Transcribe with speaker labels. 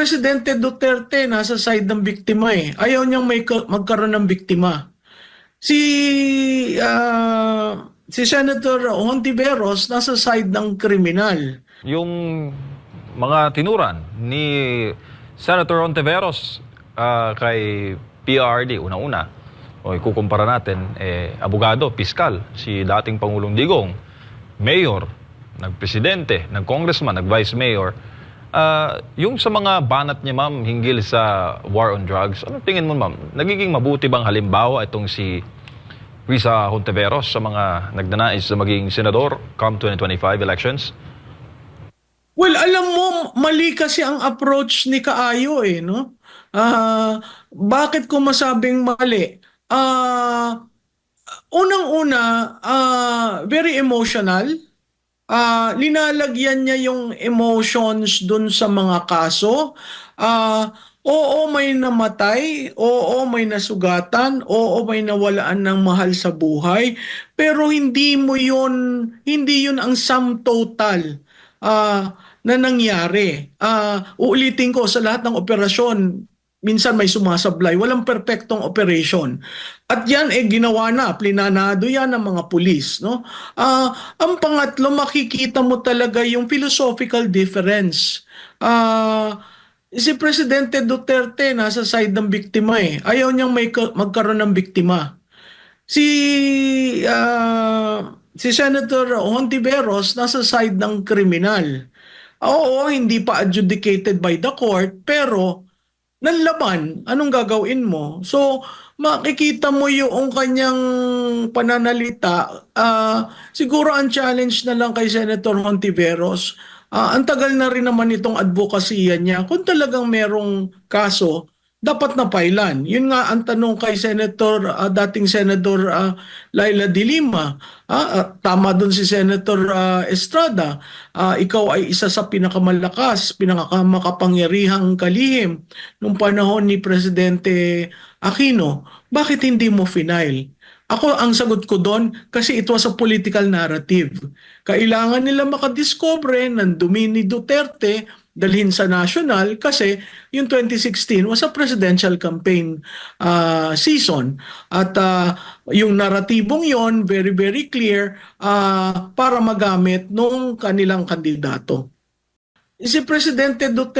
Speaker 1: Presidente Duterte nasa side ng biktima eh. Ayaw niyang magkaroon ng biktima. Si si Senator Hontiveros nasa side ng kriminal.
Speaker 2: Yung mga tinuran ni Senator Ontiveros kay PRD, una-una, o ikukumpara natin, abogado, piskal, si dating Pangulong Digong, mayor, nagpresidente, nag-congressman, nag-vice mayor. Yung sa mga banat niya, ma'am, hinggil sa war on drugs, ano tingin mo, ma'am? Nagiging mabuti bang halimbawa itong si Risa Hontiveros sa mga nagnanais na maging senador come 2025 elections?
Speaker 1: Well, alam mo, mali kasi ang approach ni Kaayo eh, no? Bakit ko masabing mali? Unang-una, very emotional. Linalagyan niya yung emotions dun sa mga kaso. Oo, may namatay. Oo, may nasugatan. Oo, may nawalaan ng mahal sa buhay. Pero hindi yun ang sum total na nangyari. Uulitin ko, sa lahat ng operasyon, minsan may sumasablay. Walang perpektong operation. At yan ginawa na, plinanado yan ng mga pulis. No? Ang pangatlo, makikita mo talaga yung philosophical difference. Si Presidente Duterte nasa side ng biktima eh. Ayaw niyang magkaroon ng biktima. Si si Senator Hontiveros nasa side ng kriminal. Oo, hindi pa adjudicated by the court, pero nanlaban, anong gagawin mo? So, makikita mo yung kanyang pananalita. Siguro ang challenge na lang kay Senator Hontiveros, ang tagal na rin naman itong advokasya niya. Kung talagang merong kaso, dapat na pailan. Yun nga ang tanong kay dating Senator Laila de Lima. Tama doon si Senator Estrada. Ikaw ay isa sa pinakamalakas, pinakamakapangyarihang kalihim nung panahon ni Presidente Aquino. Bakit hindi mo final? Ako, ang sagot ko doon, kasi it was a political narrative. Kailangan nila makadiscover ng dumi ni Duterte, dalhin sa national, kasi yung 2016 was a presidential campaign season. At yung naratibong yon very, very clear para magamit noong kanilang kandidato. Si Presidente Duterte